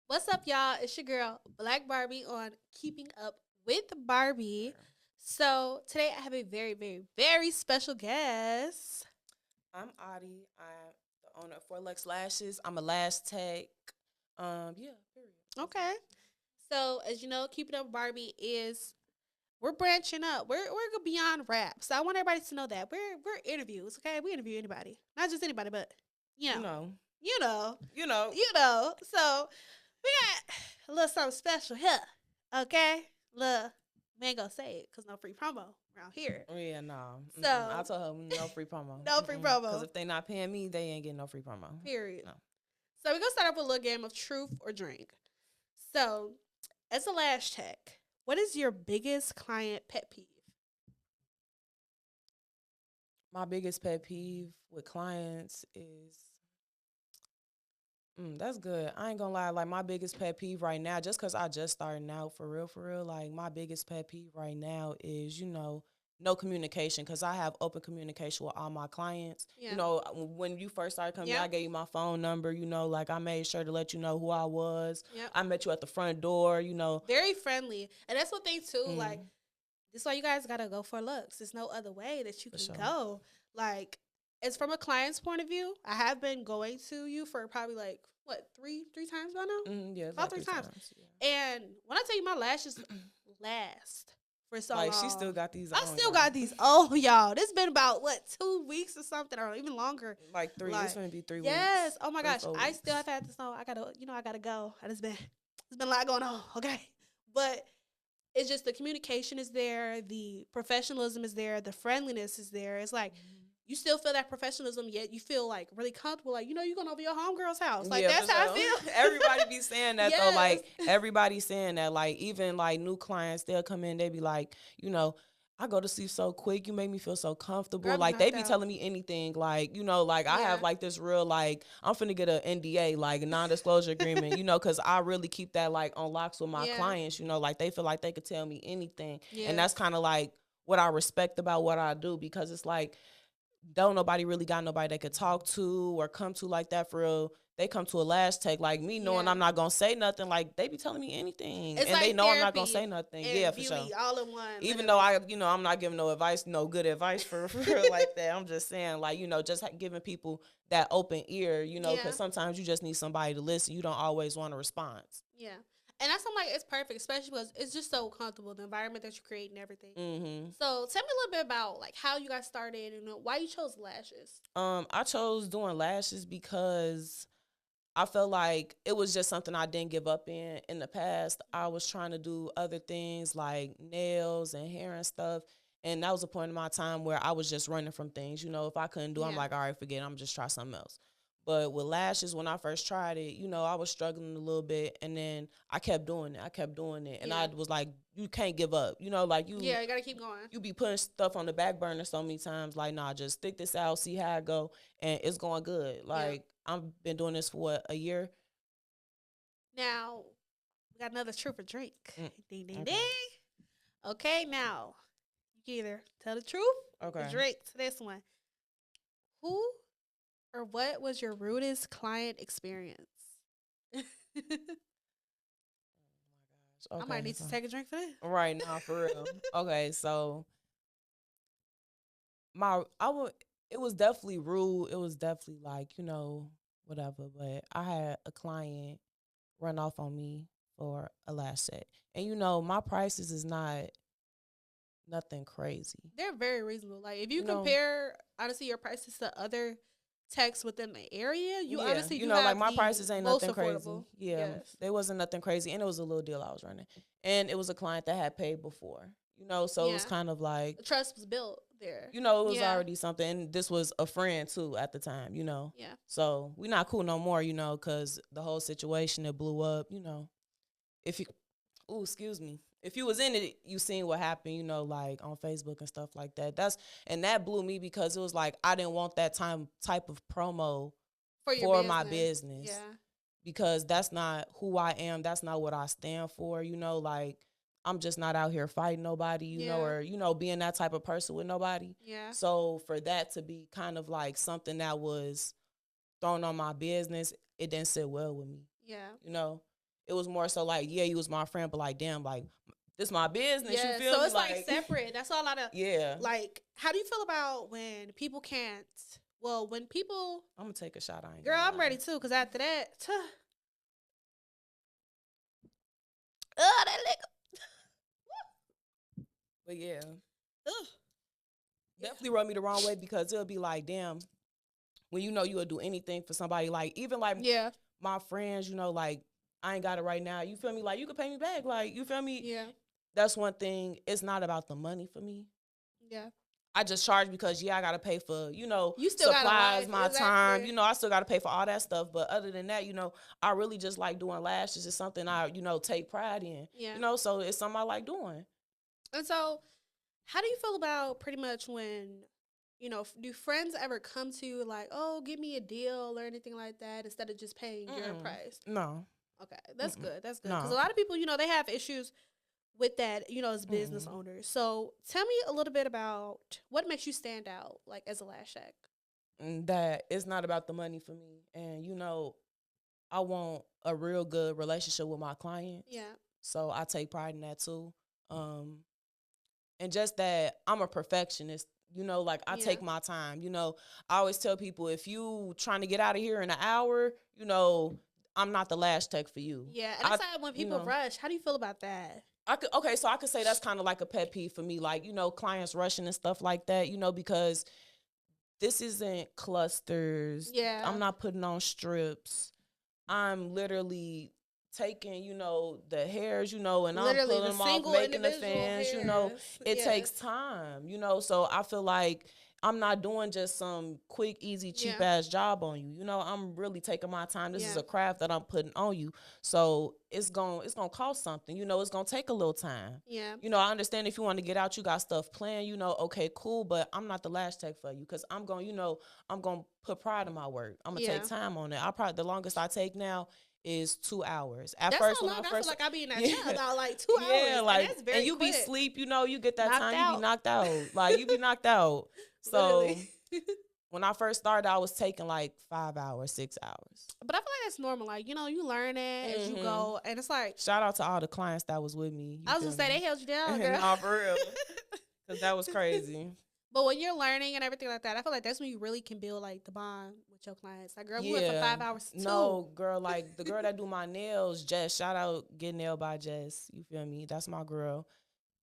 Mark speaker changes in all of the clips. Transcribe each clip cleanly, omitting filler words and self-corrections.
Speaker 1: What's up, y'all? It's your girl, Black Barbie, on Keeping Up with Barbie. So, today I have a very, very, very special guest.
Speaker 2: I'm Audie. I'm the owner of 4LUXLASHES. I'm a lash tech. Yeah, period. That's
Speaker 1: Okay. So, as you know, Keeping Up with Barbie is we're branching up. We're beyond rap. So, I want everybody to know that we're interviews. Okay, we interview anybody, not just anybody, but you
Speaker 2: You
Speaker 1: know,
Speaker 2: know,
Speaker 1: you know,
Speaker 2: you know.
Speaker 1: you know. So, we got a little something special here. Okay, look, we ain't gonna say it because no free promo around here.
Speaker 2: Oh, yeah, no. I
Speaker 1: So,
Speaker 2: told her no free promo.
Speaker 1: no free
Speaker 2: Because
Speaker 1: promo.
Speaker 2: if they not paying me, they ain't getting no free promo.
Speaker 1: Period.
Speaker 2: No.
Speaker 1: So we're gonna start off with a little game of truth or drink. So, as a lash tech, what is your biggest client pet peeve?
Speaker 2: My biggest pet peeve with clients is that's good. I ain't gonna lie. Like my biggest pet peeve right now, just cause I just starting out for real. Like my biggest pet peeve right now is no communication. Cause I have open communication with all my clients.
Speaker 1: Yeah.
Speaker 2: When you first started coming, I
Speaker 1: Yep.
Speaker 2: gave you my phone number. Like I made sure to let you know who I was.
Speaker 1: Yep.
Speaker 2: I met you at the front door.
Speaker 1: Very friendly, and that's one thing too. Like,
Speaker 2: Mm,
Speaker 1: this is why you guys gotta go for looks. There's no other way that you
Speaker 2: for
Speaker 1: can
Speaker 2: sure.
Speaker 1: go. Like, it's from a client's point of view. I have been going to you for probably like what three times by now,
Speaker 2: Yeah, it's
Speaker 1: about
Speaker 2: like
Speaker 1: three
Speaker 2: three
Speaker 1: times.
Speaker 2: times. Yeah.
Speaker 1: And when I tell you my lashes last for so
Speaker 2: Like she still
Speaker 1: long,
Speaker 2: got these
Speaker 1: I
Speaker 2: on,
Speaker 1: still
Speaker 2: y'all.
Speaker 1: got these. Oh, y'all, this been about what 2 weeks or something, or even longer.
Speaker 2: Like three. It's
Speaker 1: Like,
Speaker 2: gonna be 3 weeks.
Speaker 1: yes. Oh my
Speaker 2: Three,
Speaker 1: gosh,
Speaker 2: four
Speaker 1: I still
Speaker 2: weeks.
Speaker 1: have had this. No, I gotta go. I just been, there's been a lot going on. Okay, but it's just the communication is there, the professionalism is there, the friendliness is there. It's like you still feel that professionalism, yet you feel like really comfortable. Like, you're going over your homegirl's house. Like,
Speaker 2: Yeah, for
Speaker 1: that's how I
Speaker 2: sure.
Speaker 1: feel.
Speaker 2: Everybody be saying that though.
Speaker 1: Yes.
Speaker 2: Like everybody saying that. Like even like new clients, they'll come in. They be like, I go to sleep so quick. You make me feel so
Speaker 1: Girl, I
Speaker 2: comfortable.
Speaker 1: be
Speaker 2: Like they
Speaker 1: knocked
Speaker 2: be
Speaker 1: out.
Speaker 2: telling me anything. Like like I
Speaker 1: Yeah.
Speaker 2: have like this real like I'm finna get a NDA, like a non-disclosure agreement. Because I really keep that like on locks with my
Speaker 1: Yeah.
Speaker 2: clients. Like they feel like they could tell me anything, and that's
Speaker 1: Yes.
Speaker 2: kind of like what I respect about what I do because it's like don't nobody really got nobody they could talk to or come to like that for real. They come to a lash tech like me knowing
Speaker 1: Yeah.
Speaker 2: I'm not gonna say nothing. Like they be telling me anything,
Speaker 1: It's
Speaker 2: and they
Speaker 1: like
Speaker 2: know I'm not gonna say
Speaker 1: therapy
Speaker 2: nothing. Yeah,
Speaker 1: and
Speaker 2: for sure.
Speaker 1: beauty all in one,
Speaker 2: Even though
Speaker 1: literally.
Speaker 2: I'm not giving no advice, no good advice for real like that. I'm just saying like just giving people that open ear.
Speaker 1: Yeah.
Speaker 2: Because sometimes you just need somebody to listen. You don't always want a response.
Speaker 1: Yeah. And that's something like it's perfect, especially because it's just so comfortable, the environment that you create and everything.
Speaker 2: Mm-hmm.
Speaker 1: So tell me a little bit about like how you got started and why you chose lashes.
Speaker 2: I chose doing lashes because I felt like it was just something I didn't give up in the past. I was trying to do other things like nails and hair and stuff. And that was a point in my time where I was just running from things. If I couldn't do it, I'm
Speaker 1: Yeah.
Speaker 2: like, all right, forget it. I'm just try something else. But with lashes, when I first tried it, I was struggling a little bit. And then I kept doing it. I kept doing it. And
Speaker 1: Yeah.
Speaker 2: I was like, you can't give up. Like
Speaker 1: Yeah, you gotta keep going.
Speaker 2: you be putting stuff on the back burner so many times. Like, nah, just stick this out, see how it go. And it's going good.
Speaker 1: Yeah.
Speaker 2: Like, I've been doing this for what, a year?
Speaker 1: Now we got another truth or drink.
Speaker 2: Mm,
Speaker 1: Ding ding
Speaker 2: okay.
Speaker 1: ding. Okay, now you can either tell the truth or
Speaker 2: Okay.
Speaker 1: drink to this one. Who or what was your rudest client experience? I
Speaker 2: Okay.
Speaker 1: might need to take a drink for this.
Speaker 2: Right now, for real. Okay, so my I would it was definitely rude. It was definitely like, whatever. But I had a client run off on me for a lash set. And my prices is not nothing crazy.
Speaker 1: They're very reasonable. Like, if you
Speaker 2: You know,
Speaker 1: compare honestly your prices to other techs within the area, you
Speaker 2: yeah,
Speaker 1: honestly do
Speaker 2: like
Speaker 1: have
Speaker 2: my
Speaker 1: the
Speaker 2: prices ain't
Speaker 1: most
Speaker 2: nothing crazy.
Speaker 1: affordable.
Speaker 2: Yeah,
Speaker 1: Yes.
Speaker 2: there wasn't nothing crazy, and it was a little deal I was running, and it was a client that had paid before. So it was
Speaker 1: Yeah.
Speaker 2: kind of like
Speaker 1: The trust was built there.
Speaker 2: it was
Speaker 1: Yeah.
Speaker 2: already something. And this was a friend too at the time.
Speaker 1: Yeah.
Speaker 2: So we not cool no more, because the whole situation it blew up. If you, oh, excuse me, if you was in it, you seen what happened, like on Facebook and stuff like that. That blew me because it was like I didn't want that type of promo
Speaker 1: For your
Speaker 2: for my
Speaker 1: business.
Speaker 2: business
Speaker 1: Yeah.
Speaker 2: because that's not who I am. That's not what I stand for. Like I'm just not out here fighting nobody,
Speaker 1: Yeah.
Speaker 2: or being that type of person with nobody.
Speaker 1: Yeah.
Speaker 2: So for that to be kind of like something that was thrown on my business, it didn't sit well with me.
Speaker 1: Yeah.
Speaker 2: You know, It was more so like, yeah, you was my friend, but like, damn, like, this my business.
Speaker 1: Yeah,
Speaker 2: You feel
Speaker 1: so
Speaker 2: me?
Speaker 1: it's like separate. That's all I know.
Speaker 2: Yeah.
Speaker 1: Like, how do you feel about when people can't? Well, when people,
Speaker 2: I'm gonna take a shot. I ain't
Speaker 1: girl,
Speaker 2: gonna
Speaker 1: I'm
Speaker 2: lie.
Speaker 1: ready too. Cause after that, that liquor.
Speaker 2: But yeah,
Speaker 1: Ugh.
Speaker 2: definitely rub me the wrong way, because it'll be like, damn, when you know you would do anything for somebody, like, even like
Speaker 1: Yeah,
Speaker 2: my friends, you know, like, I ain't got it right now. You feel me? Like, you could pay me back. Like, you feel me?
Speaker 1: yeah,
Speaker 2: That's one thing. It's not about the money for me.
Speaker 1: yeah.
Speaker 2: I just charge because, yeah, I got to pay for, you know,
Speaker 1: You still got a
Speaker 2: supplies,
Speaker 1: life,
Speaker 2: my
Speaker 1: exactly.
Speaker 2: time. You know, I still got to pay for all that stuff. But other than that, you know, I really just like doing lashes. It's something I, you know, take pride in.
Speaker 1: Yeah.
Speaker 2: You know, so it's something I like doing.
Speaker 1: And so, how do you feel about pretty much when, you know, do friends ever come to you like, oh, give me a deal or anything like that instead of just paying your price?
Speaker 2: No.
Speaker 1: Okay, that's good. That's good.
Speaker 2: No.
Speaker 1: Because a lot of people, you know, they have issues with that, you know, as business owners. So tell me a little bit about what makes you stand out, like, as a lash tech.
Speaker 2: That it's not about the money for me. And, you know, I want a real good relationship with my clients.
Speaker 1: Yeah.
Speaker 2: So I take pride in that too. And just that I'm a perfectionist. You know, like, I take my time. You know, I always tell people, if you trying to get out of here in an hour, you know, I'm not the lash tech for you.
Speaker 1: Yeah, and that's like when people rush. How do you feel about that?
Speaker 2: So I could say that's kind of like a pet peeve for me. Like, you know, clients rushing and stuff like that, you know, because this isn't clusters.
Speaker 1: Yeah.
Speaker 2: I'm not putting on strips. I'm literally taking, you know, the hairs, you know, and
Speaker 1: Literally,
Speaker 2: I'm pulling them off, making the fans, you know. It takes time, you know. So I feel like I'm not doing just some quick, easy, cheap ass job on you. You know, I'm really taking my time. This is a craft that I'm putting on you. So it's gonna cost something. You know, it's gonna take a little time.
Speaker 1: Yeah.
Speaker 2: You know, I understand if you want to get out, you got stuff planned, you know, okay, cool, but I'm not the lash tech for you, because I'm going to put pride in my work. I'm gonna take time on it. The longest I take now is 2 hours.
Speaker 1: That's first, how long I feel like I be in that chair about like 2 hours. Yeah, like, and that's very
Speaker 2: you
Speaker 1: quick.
Speaker 2: Be sleep, you know, you get that
Speaker 1: knocked
Speaker 2: time,
Speaker 1: out.
Speaker 2: you be knocked out. Like, you be knocked out. So when I first started, I was taking like 5 hours, 6 hours.
Speaker 1: But I feel like that's normal. Like, you know, you learn it as you go, and it's like,
Speaker 2: shout out to all the clients that was with me.
Speaker 1: I was gonna say they held you down, girl.
Speaker 2: Nah, for real, because that was crazy.
Speaker 1: But when you're learning and everything like that, I feel like that's when you really can build like the bond with your clients. Like, girl, we went for 5 hours too.
Speaker 2: No, girl, like the girl that do my nails, Jess, shout out Get Nailed by Jess. You feel me? That's my girl.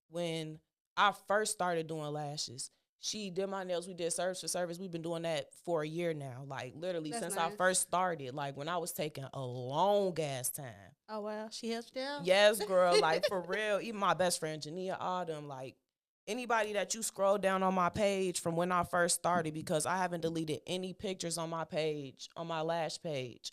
Speaker 2: When I first started doing lashes, she did my nails. We did service for service. We've been doing that for a year now. Like, literally, since I first started. Like, when I was taking a long ass time.
Speaker 1: Oh, well, she held you down?
Speaker 2: Yes, girl. Like, for real. Even my best friend, Jania Autumn, like, anybody that you scroll down on my page from when I first started, because I haven't deleted any pictures on my page, on my lash page,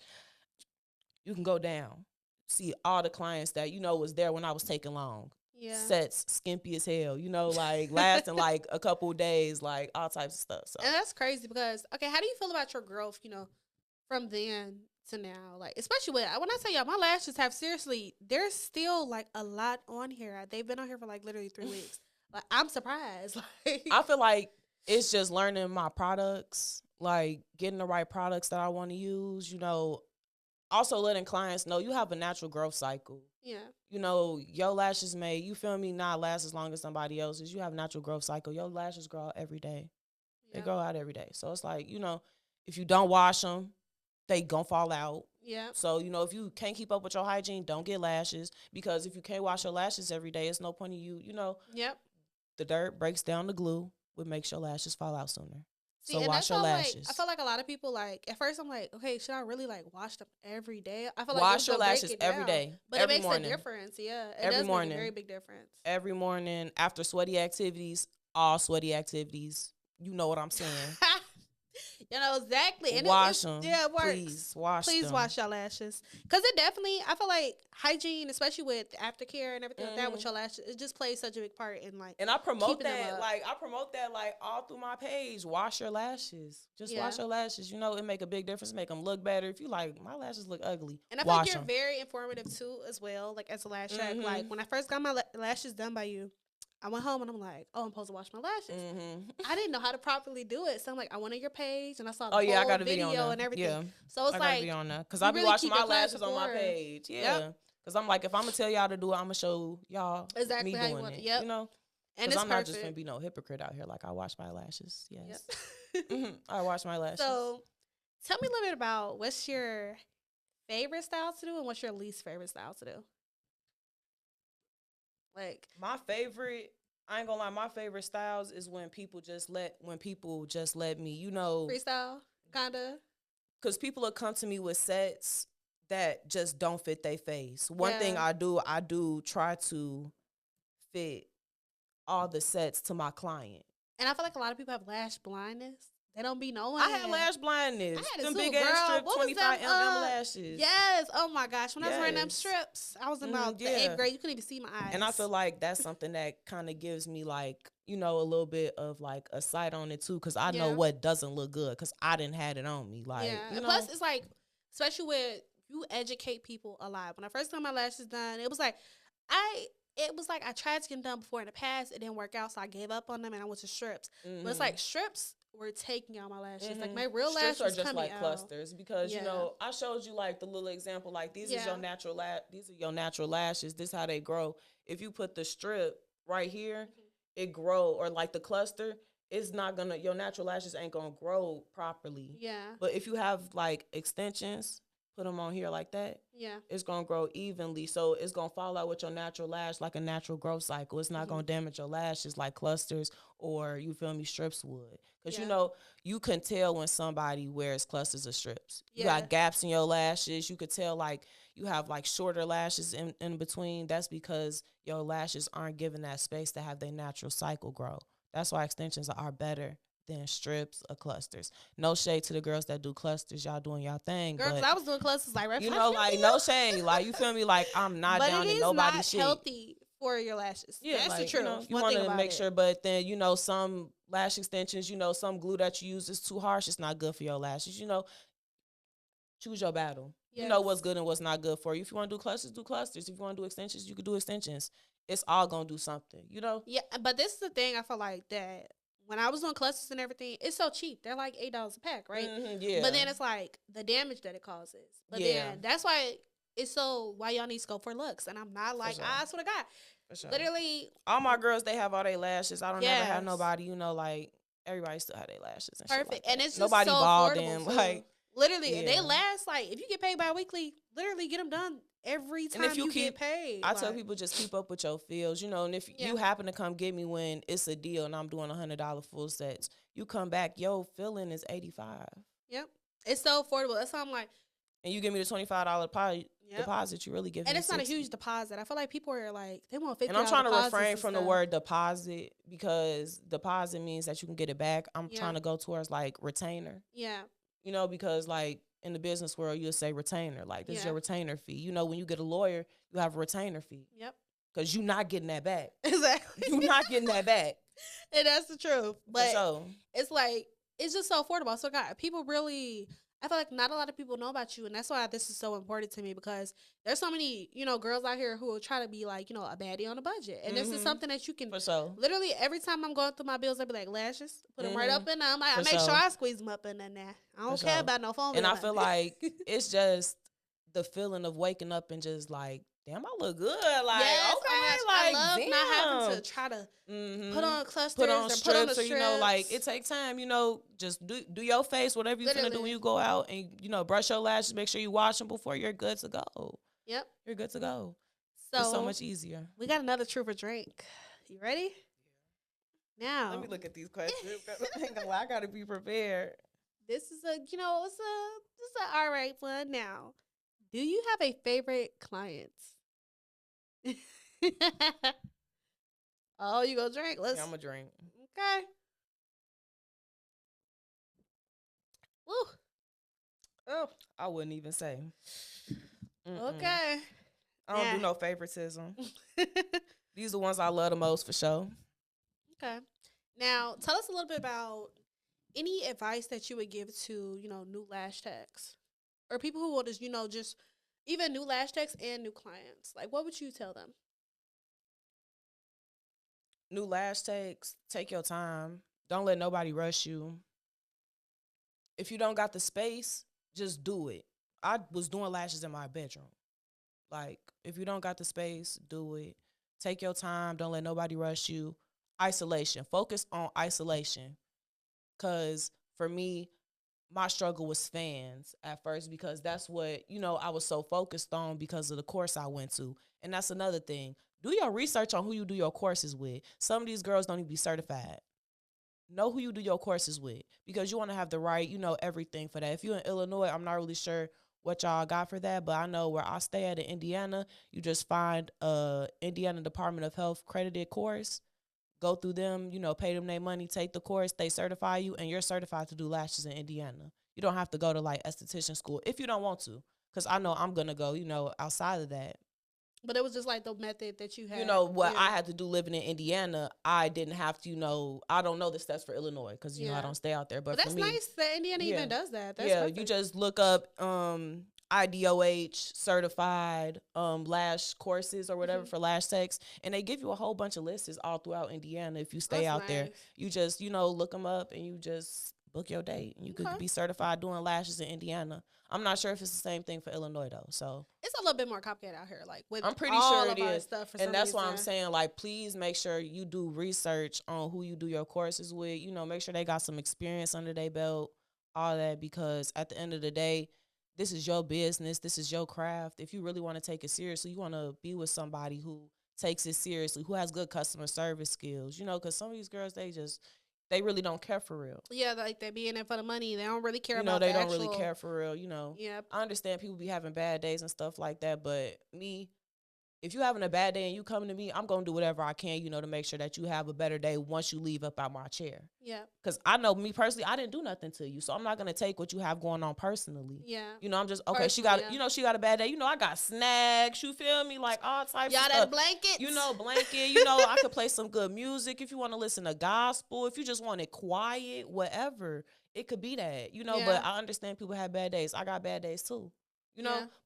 Speaker 2: you can go down. See all the clients that, you know, was there when I was taking long. Yeah. Sets skimpy as hell, you know, like lasting like a couple days, like all types of stuff. So.
Speaker 1: And that's crazy because, okay, how do you feel about your growth, you know, from then to now? Like, especially when I tell y'all, my lashes have seriously, there's still like a lot on here. They've been on here for like literally 3 weeks. Like, I'm surprised. Like,
Speaker 2: I feel like it's just learning my products, like getting the right products that I want to use, you know. Also letting clients know you have a natural growth cycle. Yeah. You know, your lashes may, you feel me, not last as long as somebody else's. You have a natural growth cycle. Your lashes grow out every day. They grow out every day. So it's like, you know, if you don't wash them, they gonna fall out. Yeah. So, you know, if you can't keep up with your hygiene, don't get lashes. Because if you can't wash your lashes every day, it's no point in you know. Yep. The dirt breaks down the glue, which makes your lashes fall out sooner. See, so wash your lashes.
Speaker 1: Like, I feel like a lot of people, like, at first I'm like, okay, should I really like wash them every day? I feel like
Speaker 2: wash your lashes every day.
Speaker 1: But
Speaker 2: every
Speaker 1: it makes
Speaker 2: morning.
Speaker 1: a difference, yeah. It
Speaker 2: every
Speaker 1: does
Speaker 2: morning.
Speaker 1: Make a very big difference.
Speaker 2: Every morning, after sweaty activities, all sweaty activities. You know what I'm saying.
Speaker 1: You know, exactly. And
Speaker 2: wash them.
Speaker 1: Yeah, it works.
Speaker 2: Please wash them.
Speaker 1: Wash your lashes. Because it definitely, I feel like hygiene, especially with aftercare and everything like that with your lashes, it just plays such a big part in like.
Speaker 2: And I promote that, like, all through my page. Wash your lashes. Just wash your lashes. You know, it make a big difference. Make them look better. If you like, my lashes look ugly.
Speaker 1: And I feel like you're very informative too, as well, like as a lash tech. Like when I first got my lashes done by you, I went home and I'm like, oh, I'm supposed to wash my lashes. I didn't know how to properly do it. So I'm like, I went on your page and I saw the whole
Speaker 2: I got a
Speaker 1: video and everything.
Speaker 2: Yeah.
Speaker 1: So it's like,
Speaker 2: because I be watching my lashes on my page. Yeah. Yep. Because I'm like, if I'm going to tell y'all to do it, I'm going to show y'all
Speaker 1: exactly
Speaker 2: me
Speaker 1: how you
Speaker 2: doing
Speaker 1: want it.
Speaker 2: it.
Speaker 1: Yep.
Speaker 2: You know?
Speaker 1: And
Speaker 2: Because
Speaker 1: it's
Speaker 2: I'm not
Speaker 1: perfect.
Speaker 2: just going to be no hypocrite out here. Like, I wash my lashes. Yes.
Speaker 1: Yep.
Speaker 2: I wash my lashes.
Speaker 1: So tell me a little bit about what's your favorite style to do and what's your least favorite style to do. Like
Speaker 2: my favorite, I ain't gonna lie, my favorite styles is when people just let me, you know,
Speaker 1: freestyle, kinda.
Speaker 2: because people will come to me with sets that just don't fit their face. One thing
Speaker 1: Yeah.
Speaker 2: I do try to fit all the sets to my client.
Speaker 1: And I feel like a lot of people have lash blindness. They don't be knowing.
Speaker 2: I had lash blindness.
Speaker 1: I had it
Speaker 2: Them
Speaker 1: too,
Speaker 2: big
Speaker 1: girl.
Speaker 2: ass strip,
Speaker 1: What was
Speaker 2: 25
Speaker 1: them,
Speaker 2: mm lashes.
Speaker 1: Yes. Oh my gosh. When I was wearing them
Speaker 2: Yes.
Speaker 1: strips, I was in about the
Speaker 2: yeah.
Speaker 1: 8th grade. You couldn't even see my eyes.
Speaker 2: And I feel like that's something that kind of gives me, like, you know, a little bit of like a sight on it too, because I know what doesn't look good, because I didn't have it on me. Like,
Speaker 1: yeah.
Speaker 2: you know?
Speaker 1: Plus, it's like, especially with you educate people a lot. When I first got my lashes done, it was like I tried to get them done before in the past. It didn't work out, so I gave up on them and I went to strips. But it's like strips were taking out my lashes. Like my real
Speaker 2: strips
Speaker 1: lashes
Speaker 2: are just like
Speaker 1: out.
Speaker 2: clusters, because you know I showed you like the little example, like these is your natural these are your natural lashes. This is how they grow. If you put the strip right here, it grow, or like the cluster, it's not gonna, your natural lashes ain't gonna grow properly.
Speaker 1: Yeah.
Speaker 2: But if you have like extensions, put them on here like that, it's gonna grow evenly. So it's gonna fall out with your natural lash like a natural growth cycle. It's not gonna damage your lashes like clusters or, you feel me, strips would. Because you know, you can tell when somebody wears clusters or strips. You got gaps in your lashes. You could tell like you have like shorter lashes in between. That's because your lashes aren't given that space to have their natural cycle grow. That's why extensions are better than strips or clusters. No shade to the girls that do clusters. Y'all doing y'all thing.
Speaker 1: Girl, because I was doing clusters like right.
Speaker 2: You know, like no shade. Like, you feel me? Like, I'm not down to nobody's shit.
Speaker 1: But it is not healthy for your lashes. Yeah, that's like, the truth.
Speaker 2: You want to make sure, but then, you know, some lash extensions, you know, some glue that you use is too harsh. It's not good for your lashes. You know, choose your battle. Yes. You know what's good and what's not good for you. If you want to do clusters, do clusters. If you want to do extensions, you can do extensions. It's all going to do something, you know?
Speaker 1: Yeah, but this is the thing I feel like that when I was doing clusters and everything, it's so cheap. They're like $8 a pack, right?
Speaker 2: Yeah.
Speaker 1: But then it's like the damage that it causes. But then that's why it's so, why y'all need to go for looks. And I'm not like, I swear to God. Sure. Literally.
Speaker 2: All my girls, they have all their lashes. I don't ever have nobody, you know, like, everybody still have their lashes and
Speaker 1: perfect.
Speaker 2: Shit like
Speaker 1: and it's just
Speaker 2: nobody
Speaker 1: so
Speaker 2: bald
Speaker 1: affordable.
Speaker 2: Them. Like,
Speaker 1: literally, they last, like, if you get paid bi-weekly, literally get them done every time and if you get paid.
Speaker 2: I tell people just keep up with your feels, you know, and if you happen to come get me when it's a deal and I'm doing $100 full sets, you come back, yo, filling is $85.
Speaker 1: Yep. It's so affordable. That's why I'm like.
Speaker 2: And you give me the $25 deposit, you really give me
Speaker 1: And it's
Speaker 2: $60.
Speaker 1: not a huge deposit. I feel like people are like, they want $50.
Speaker 2: And I'm trying to refrain from the word deposit, because deposit means that you can get it back. I'm trying to go towards like retainer.
Speaker 1: Yeah.
Speaker 2: You know, because like in the business world, you'll say retainer. Like, this is your retainer fee. You know, when you get a lawyer, you have a retainer fee.
Speaker 1: Yep.
Speaker 2: Because you're not getting that back.
Speaker 1: Exactly.
Speaker 2: You're not getting that back.
Speaker 1: And that's the truth. But it's like, it's just so affordable. So, God, people really, I feel like not a lot of people know about you. And that's why this is so important to me, because there's so many, you know, girls out here who will try to be like, you know, a baddie on a budget. And this is something that you can, literally every time I'm going through my bills, I'll be like, lashes, put them right up in there. I make sure I squeeze them up in there. I don't care about no phone.
Speaker 2: And I feel like it's just the feeling of waking up and just like, damn, I look good. Like, okay, like,
Speaker 1: I love
Speaker 2: damn.
Speaker 1: not having to try to put on clusters,
Speaker 2: put on strips,
Speaker 1: or
Speaker 2: you know, like, it takes time, you know, just do your face, whatever you're gonna do when you go out, and, you know, brush your lashes, make sure you wash them before you're good to go. Yep. You're good to go. So it's so much easier.
Speaker 1: We got another truth or drink. You ready? Now.
Speaker 2: Let me look at these questions. I gotta be prepared.
Speaker 1: This is it's an all right one. Now, do you have a favorite client? Oh, you go drink?
Speaker 2: Yeah, I'm gonna drink.
Speaker 1: Okay. Woo.
Speaker 2: Oh, I wouldn't even say.
Speaker 1: Okay.
Speaker 2: I don't do no favoritism. These are the ones I love the most, for sure.
Speaker 1: Okay. Now, tell us a little bit about any advice that you would give to, you know, new lash techs or people who will just, you know, just even new lash techs and new clients. Like, what would you tell them?
Speaker 2: New lash techs, take your time. Don't let nobody rush you. If you don't got the space, just do it. I was doing lashes in my bedroom. Like, if you don't got the space, do it. Take your time. Don't let nobody rush you. Isolation. Focus on isolation. Because for me, my struggle was fans at first because that's what, I was so focused on because of the course I went to. And that's another thing. Do your research on who you do your courses with. Some of these girls don't even be certified. Know who you do your courses with because you want to have the right, everything for that. If you're in Illinois, I'm not really sure what y'all got for that, but I know where I stay at in Indiana, you just find Indiana Department of Health credited course, go through them, pay them their money, take the course, they certify you, and you're certified to do lashes in Indiana. You don't have to go to like esthetician school if you don't want to, because I know I'm gonna go, outside of that.
Speaker 1: But it was just like the method that you had.
Speaker 2: What I had to do living in Indiana, I didn't have to, I don't know the steps for Illinois because, I don't stay out there. But
Speaker 1: that's
Speaker 2: for me,
Speaker 1: nice that Indiana even does that. That's
Speaker 2: perfect. You just look up IDOH certified lash courses or whatever for lash techs, and they give you a whole bunch of lists all throughout Indiana if you stay out there. You just, look them up and you just book your date and you could be certified doing lashes in Indiana. I'm not sure if it's the same thing for Illinois though. So
Speaker 1: it's a little bit more complicated out here. Like with
Speaker 2: I'm pretty
Speaker 1: all
Speaker 2: sure
Speaker 1: of
Speaker 2: it
Speaker 1: our
Speaker 2: is.
Speaker 1: Stuff for
Speaker 2: and that's why
Speaker 1: reason.
Speaker 2: I'm saying, like, please make sure you do research on who you do your courses with. Make sure they got some experience under their belt, all that, because at the end of the day, this is your business. This is your craft. If you really want to take it seriously, you want to be with somebody who takes it seriously, who has good customer service skills, because some of these girls, they really don't care for real.
Speaker 1: Yeah, like they be in it for the money. They don't really care about
Speaker 2: they don't really care for real,
Speaker 1: Yep.
Speaker 2: I understand people be having bad days and stuff like that, but me, if you having a bad day and you coming to me, I'm going to do whatever I can, to make sure that you have a better day once you leave up out my chair.
Speaker 1: Yeah.
Speaker 2: Because I know me personally, I didn't do nothing to you. So I'm not going to take what you have going on personally.
Speaker 1: Yeah.
Speaker 2: I'm just, okay, she got a bad day. I got snacks, you feel me? Like all types of stuff.
Speaker 1: Y'all that blanket?
Speaker 2: Blanket. I could play some good music if you want to listen to gospel. If you just want it quiet, whatever. It could be that, but I understand people have bad days. I got bad days too,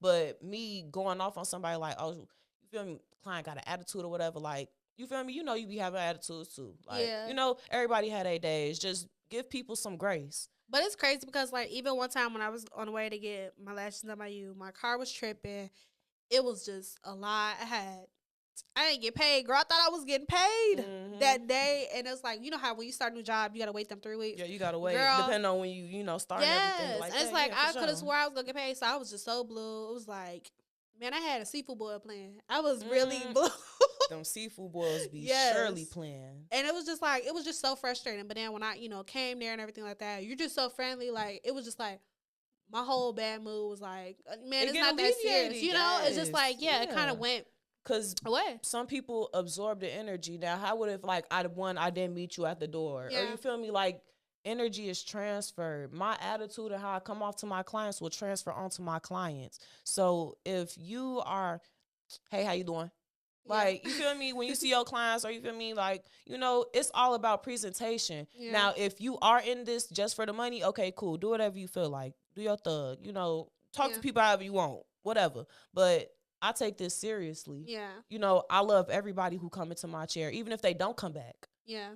Speaker 2: But me going off on somebody like, oh, you feel me, client got an attitude or whatever, like, you feel me, you be having attitudes too. Like, everybody had their days. Just give people some grace.
Speaker 1: But it's crazy because, like, even one time when I was on the way to get my lashes done by you, my car was tripping. It was just a lot. I didn't get paid, girl. I thought I was getting paid that day. And it's like, how when you start a new job, you got to wait them 3 weeks.
Speaker 2: Yeah, you got to wait. Girl, depending on when you start everything like
Speaker 1: and it's
Speaker 2: that.
Speaker 1: like, I could have swore I was going to get paid. So I was just so blue. It was like, man, I had a seafood boil playing. I was really blue.
Speaker 2: Them seafood boils be surely playing.
Speaker 1: And it was just like, it was just so frustrating. But then when I, came there and everything like that, you're just so friendly. Like, it was just like, my whole bad mood was like, man, it's not that serious. It's just like, it kind of went.
Speaker 2: Because some people absorb the energy. Now, how would if, like, I didn't meet you at the door? Or you feel me? Like, energy is transferred. My attitude and how I come off to my clients will transfer onto my clients. So if you are, hey, how you doing? Like, you feel me? When you see your clients, or you feel me? Like, it's all about presentation. Yeah. Now, if you are in this just for the money, okay, cool. Do whatever you feel like. Do your thug. Talk to people however you want. Whatever. But I take this seriously.
Speaker 1: Yeah.
Speaker 2: I love everybody who come into my chair, even if they don't come back.
Speaker 1: Yeah.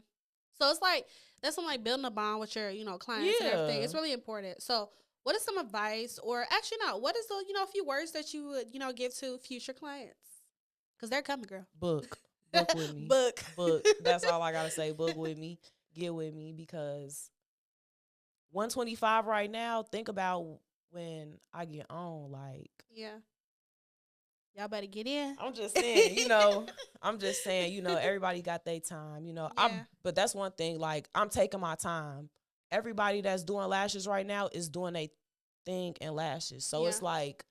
Speaker 1: So it's like, that's something like building a bond with your, clients and everything. It's really important. So what is some advice, or actually not, what is the, a few words that you would, give to future clients? Because they're coming, girl.
Speaker 2: Book with me.
Speaker 1: Book.
Speaker 2: That's all I got to say. Book with me. Get with me, because 125 right now, think about when I get on, like.
Speaker 1: Yeah. Y'all better get in.
Speaker 2: I'm just saying, everybody got their time, but that's one thing, like, I'm taking my time. Everybody that's doing lashes right now is doing a thing in lashes. So it's like,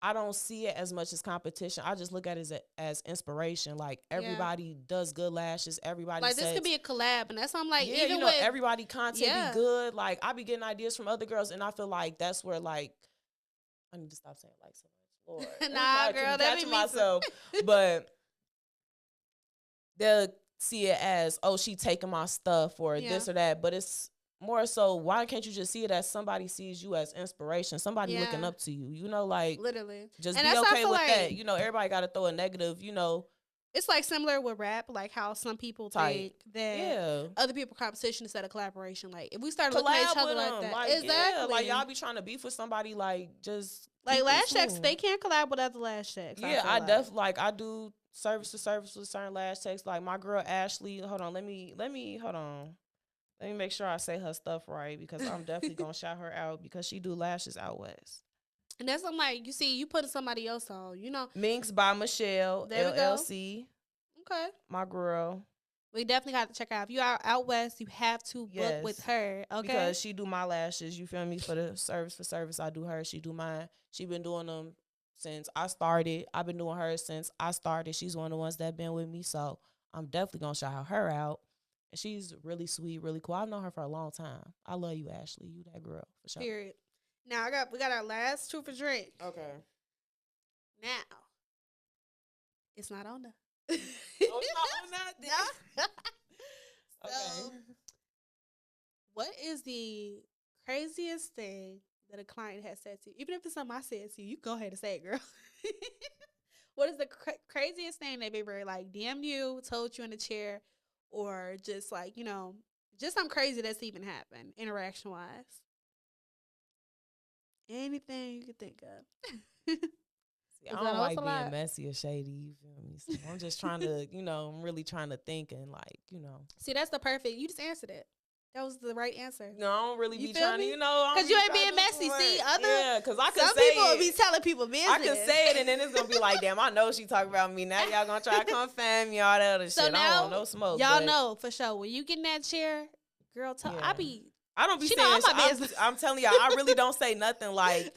Speaker 2: I don't see it as much as competition. I just look at it as inspiration. Like, everybody does good lashes. Everybody
Speaker 1: like, this could be a collab, and that's something like, even with
Speaker 2: everybody content be good. Like, I be getting ideas from other girls, and I feel like that's where, like, I need to stop saying like so much. Lord.
Speaker 1: Nah, girl, that be
Speaker 2: myself. But they'll see it as, oh, she taking my stuff or this or that. But it's more so, why can't you just see it as somebody sees you as inspiration, somebody looking up to you, like,
Speaker 1: literally,
Speaker 2: just and be okay with that. Everybody got to throw a negative,
Speaker 1: It's like similar with rap, like how some people think that other people competition instead of collaboration. Like, if we start looking at each other like that,
Speaker 2: like, like, y'all be trying to beef with somebody, like, just
Speaker 1: Like
Speaker 2: Keep it
Speaker 1: lash techs,
Speaker 2: smooth.
Speaker 1: they can collab with other lash techs.
Speaker 2: Yeah,
Speaker 1: I
Speaker 2: I
Speaker 1: feel
Speaker 2: definitely like I do service to service with certain lash techs. Like my girl Ashley. Hold on, let me hold on. Let me make sure I say her stuff right because I'm definitely gonna shout her out because she do lashes out west.
Speaker 1: And that's something like you see, you putting somebody else on, you know.
Speaker 2: Minx by Michelle
Speaker 1: There we go.
Speaker 2: LLC.
Speaker 1: Okay.
Speaker 2: My girl.
Speaker 1: We definitely got to check her out. If you are out west, you have to book with her. Okay.
Speaker 2: Because she do my lashes. You feel me? For the service for service, I do her. She do mine. She been doing them since I started. I've been doing hers since I started. She's one of the ones that been with me. So I'm definitely gonna shout her out. And she's really sweet, really cool. I've known her for a long time. I love you, Ashley. You that girl for sure.
Speaker 1: Period. Now we got our last two for drink.
Speaker 2: Okay.
Speaker 1: Now it's not on there.
Speaker 2: Oh, it's not on that.
Speaker 1: So,
Speaker 2: Okay.
Speaker 1: what is the craziest thing that a client has said to you? Even if it's something I said to you, you go ahead and say it, girl. What is the craziest thing they've ever like DM'd you, told you in the chair, or just like, you know, just something crazy that's even happened interaction wise? Anything you can think of.
Speaker 2: I don't like being messy or shady. You feel me? So I'm just trying to, I'm really trying to think and
Speaker 1: See, that's the perfect. You just answered it. That was the right answer.
Speaker 2: No, I don't really be
Speaker 1: feel
Speaker 2: trying
Speaker 1: me?
Speaker 2: to,
Speaker 1: because you ain't being messy. See,
Speaker 2: because I could
Speaker 1: some
Speaker 2: say
Speaker 1: people
Speaker 2: it.
Speaker 1: be telling people business.
Speaker 2: I can say it, and then it's gonna be like, damn, I know she talking about me. Now y'all gonna try to come fam me all that other
Speaker 1: so
Speaker 2: shit.
Speaker 1: Now,
Speaker 2: I don't want no smoke.
Speaker 1: Y'all know for sure when you get in that chair, girl.
Speaker 2: I don't be saying. I'm telling y'all, I really don't say nothing. Like,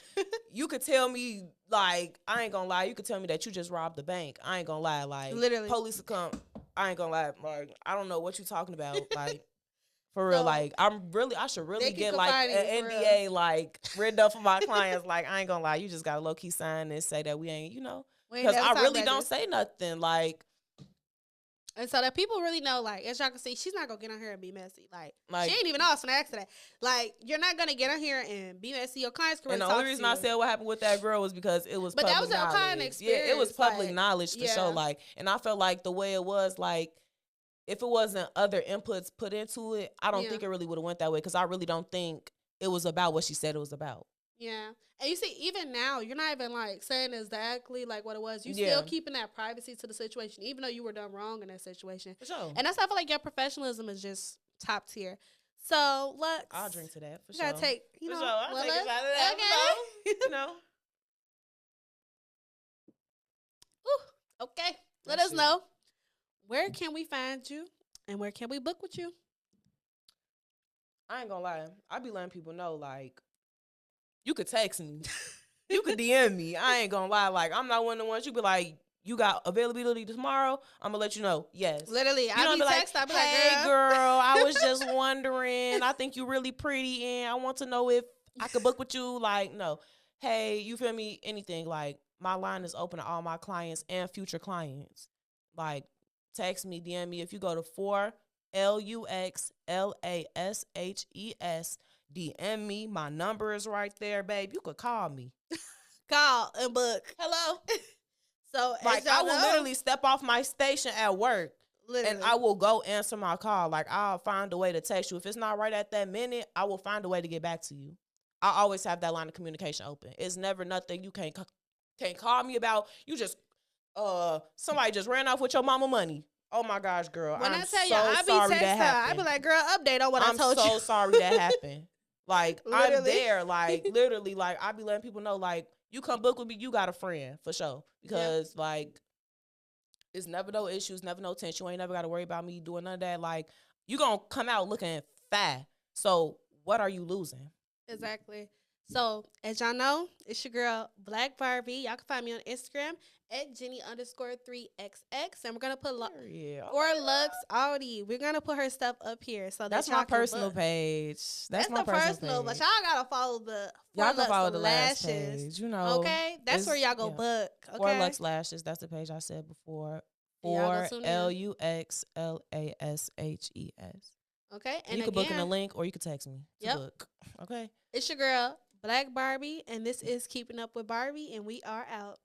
Speaker 2: you could tell me, like, I ain't gonna lie. You could tell me that you just robbed the bank. I ain't gonna lie. Like,
Speaker 1: literally,
Speaker 2: police will come. I ain't gonna lie. Like, I don't know what you talking about. Like, for real. Like, I should really get like an NDA, like, written up for my clients. Like, I ain't gonna lie. You just got to low key sign and say that we ain't, because I really don't say nothing. Like.
Speaker 1: And so that people really know, like, as y'all can see, she's not going to get on here and be messy. Like she ain't even awesome to accident. Like, you're not going to get on here and be messy. Your clients can really talk to you.
Speaker 2: And the only reason I said what happened with that girl was because it was public knowledge. But that was a client experience. Yeah, it was public knowledge for sure. Like, and I felt like the way it was, like, if it wasn't other inputs put into it, I don't think it really would have went that way because I really don't think it was about what she said it was about.
Speaker 1: Yeah. And you see, even now, you're not even, like, saying exactly, like, what it was. You still keeping that privacy to the situation, even though you were done wrong in that situation. For sure. And that's why I feel like your professionalism is just top tier. So, Lux.
Speaker 2: I'll drink to that, for
Speaker 1: sure. You gotta take,
Speaker 2: for sure. I'll take a shot of that, okay.
Speaker 1: Ooh, okay. Let us know. Where can we find you, and where can we book with you?
Speaker 2: I ain't gonna lie. I be letting people know, like, you could text me. You could DM me. I ain't gonna lie. Like, I'm not one of the ones you be like, you got availability tomorrow? I'm gonna let you know. Yes.
Speaker 1: Literally. I be text. I be like,
Speaker 2: hey, girl, I was just wondering. I think you really pretty, and I want to know if I could book with you. Like, no. Hey, you feel me? Anything. Like, my line is open to all my clients and future clients. Like, text me, DM me. If you go to 4LUXLASHES, DM me. My number is right there, babe. You could call me.
Speaker 1: Call and book.
Speaker 2: Hello.
Speaker 1: So,
Speaker 2: like, I will literally step off my station at work. Literally. And I will go answer my call. Like, I'll find a way to text you. If it's not right at that minute, I will find a way to get back to you. I always have that line of communication open. It's never nothing you can't call me about. You just, somebody just ran off with your mama money. Oh my gosh, girl.
Speaker 1: When I tell you, I be texting her. I be like, girl, update on what I told you.
Speaker 2: I'm so sorry that happened. Like, I'm there. Like, literally, like, I be letting people know, like, you come book with me, you got a friend, for sure. Because, like, it's never no issues, never no tension. You ain't never got to worry about me doing none of that. Like, you going to come out looking fat. So, what are you losing?
Speaker 1: Exactly. So, as y'all know, it's your girl, Black Barbie. Y'all can find me on Instagram at Jenny_3XX. And we're going to put 4Lux Audi. We're going to put her stuff up here. So
Speaker 2: that's my personal page. That's my personal page.
Speaker 1: But y'all got to follow the 4LUXLASHES page.
Speaker 2: You know.
Speaker 1: Okay? That's where y'all go book. Okay?
Speaker 2: 4LUXLASHES. That's the page I said before. 4LUXLASHES.
Speaker 1: Okay?
Speaker 2: And you can book in the link or you can text me to book. Okay?
Speaker 1: It's your girl, Black Barbie, and this is Keeping Up with Barbie, and we are out.